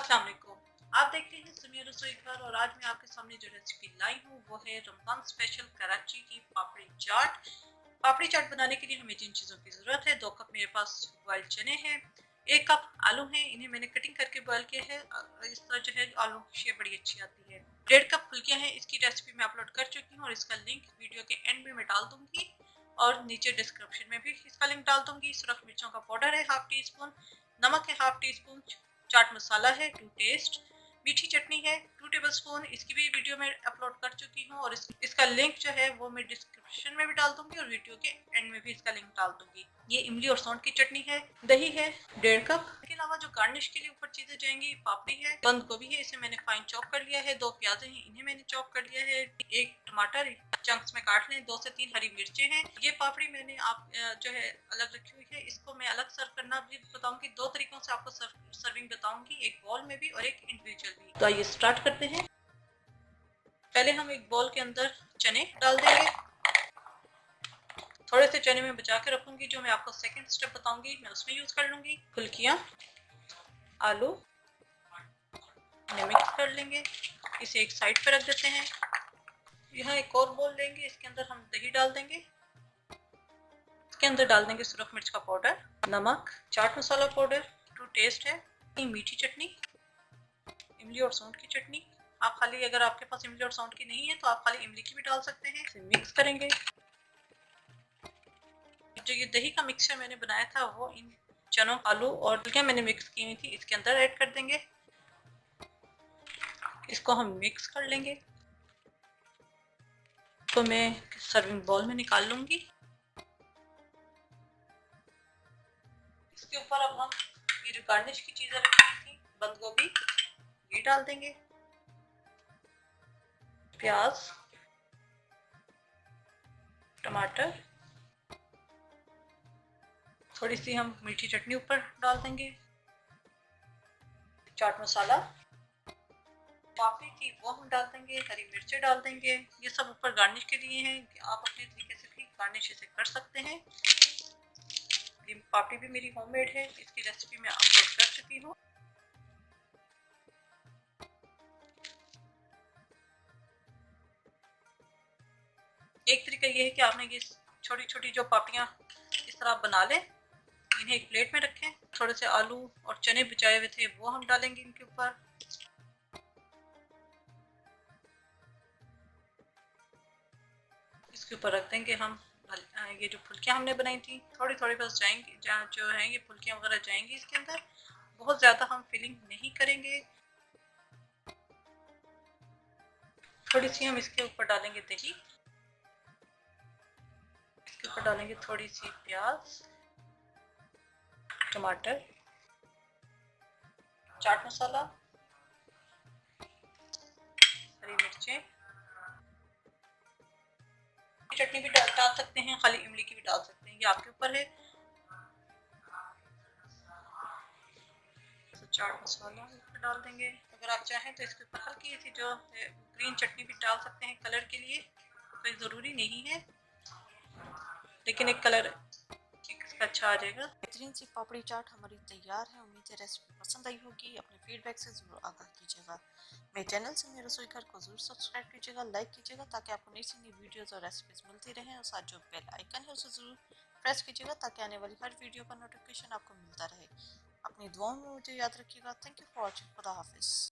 अस्सलाम वालेकुम। आप देख रहे हैं सुनिए रसोई घर और आज मैं आपके सामने जो रेसिपी लाई हूँ वो है रमजान स्पेशल कराची की पापड़ी चाट। पापड़ी चाट बनाने के लिए हमें जिन चीज़ों की ज़रूरत है, 2 कप मेरे पास बॉइल्ड चने हैं, 1 कप आलू हैं, इन्हें मैंने कटिंग करके बॉयल किया है। इस तरह जो है आलू की शेप बड़ी अच्छी आती है। 1.5 कप फुल्कियाँ हैं, इसकी रेसिपी मैं अपलोड कर चुकी हूँ और इसका लिंक वीडियो के एंड में मैं डाल दूंगी और नीचे डिस्क्रिप्शन में भी इसका लिंक डाल दूंगी। सुरख मिर्चों का पाउडर है हाफ टी स्पून, नमक है half tea spoon, chaat masala है टू टेस्ट, मीठी चटनी है 2 टेबलस्पून। इसकी भी वीडियो में अपलोड कर चुकी हूँ और इसका लिंक जो है वो मैं डिस्क्रिप्शन में भी डाल दूंगी और वीडियो के एंड में भी इसका लिंक डाल दूंगी। ये इमली और सौंठ की चटनी है, दही है 1.5 कप। इसके अलावा जो गार्निश के लिए ऊपर चीजें जाएंगी, पापड़ी है, बंद गोभी है, इसे मैंने फाइन चॉप कर लिया है, 2 प्याजे हैं, इन्हें मैंने चॉप कर लिया है, 1 टमाटर चंक्स में काट लें, 2 से 3 हरी मिर्चें हैं। ये पापड़ी मैंने आप जो है अलग रखी हुई है, इसको मैं अलग सर्व करना भी बताऊंगी। 2 तरीकों से आपको सर्विंग बताऊंगी, एक बॉल में भी और एक इंडिविजुअल भी। तो आइए स्टार्ट करते हैं। पहले हम एक बॉल के अंदर चने डाल देंगे। थोड़े से चने में बचा के रखूंगी, जो मैं आपको सेकंड स्टेप बताऊंगी मैं उसमें यूज कर लूंगी। फुल्कियां, आलू मिक्स कर लेंगे, इसे एक साइड पे रख देते हैं। यहाँ एक और बोल लेंगे, इसके अंदर हम दही डाल देंगे, इसके अंदर डाल देंगे सुरख मिर्च का पाउडर, नमक, chaat masala powder to test है, मीठी चटनी, इमली और सौंठ की चटनी। आप खाली, अगर आपके पास इमली और सौंठ की नहीं है तो आप खाली इमली की भी डाल सकते हैं। इसे मिक्स करेंगे। जो ये दही का मिक्सचर मैंने बनाया था वो इन चनों, आलू और फुल्कियां मैंने मिक्स की हुई थी इसके अंदर ऐड कर देंगे। इसको हम मिक्स कर लेंगे। तो मैं सर्विंग बाउल में निकाल लूंगी। इसके ऊपर अब हम ये जो गार्निश की चीजें रखी थी, बंद गोभी, ये डाल देंगे, प्याज, टमाटर, थोड़ी सी हम मीठी चटनी ऊपर डाल देंगे, चाट मसाला, पापड़ी थी वो हम डाल देंगे, हरी मिर्चें डाल देंगे। ये सब ऊपर गार्निश के लिए हैं, आप अपने तरीके से भी गार्निश इसे कर सकते हैं। ये पापड़ी भी मेरी होममेड है, इसकी रेसिपी मैं अपलोड कर चुकी हूँ। एक तरीका ये है कि आपने ये छोटी छोटी जो पापड़ियाँ इस तरह बना लें, इन्हें एक प्लेट में रखें, थोड़े से आलू और चने बचाए हुए थे वो हम डालेंगे इनके ऊपर। इसके ऊपर रख देंगे हम ये जो फुल्कियाँ हमने बनाई थी, थोड़ी थोड़ी बस जाएंगी, जहाँ जो है ये फुल्कियाँ वगैरह जाएंगी इसके अंदर, बहुत ज़्यादा हम फिलिंग नहीं करेंगे। थोड़ी सी हम इसके ऊपर डालेंगे दही, इसके ऊपर डालेंगे थोड़ी सी प्याज, टमाटर, चाट मसाला, हरी मिर्चें, चटनी भी डाल सकते हैं, खाली इमली की भी डाल सकते हैं, ये आपके ऊपर है। तो चाट मसाला डाल देंगे। अगर आप चाहें तो इसके ऊपर हल्की सी जो ग्रीन चटनी भी डाल सकते हैं कलर के लिए, कोई तो ज़रूरी नहीं है, लेकिन एक कलर इसका अच्छा आ जाएगा। बेहतरीन सी पापड़ी चाट हमारी तैयार है। उम्मीद है रेसिपी पसंद आई होगी। अपने फीडबैक से ज़रूर आगाह कीजिएगा। मेरे चैनल से मेरे रसोई घर को ज़रूर सब्सक्राइब कीजिएगा, लाइक कीजिएगा, ताकि आपको नई से नई वीडियोस और रेसिपीज मिलती रहें। और साथ जो बेल आइकन है उसे ज़रूर प्रेस कीजिएगा, ताकि आने वाली हर वीडियो का नोटिफिकेशन आपको मिलता रहे। अपनी दुआओं में मुझे याद रखिएगा। Thank you for watching. खुदा हाफिज़।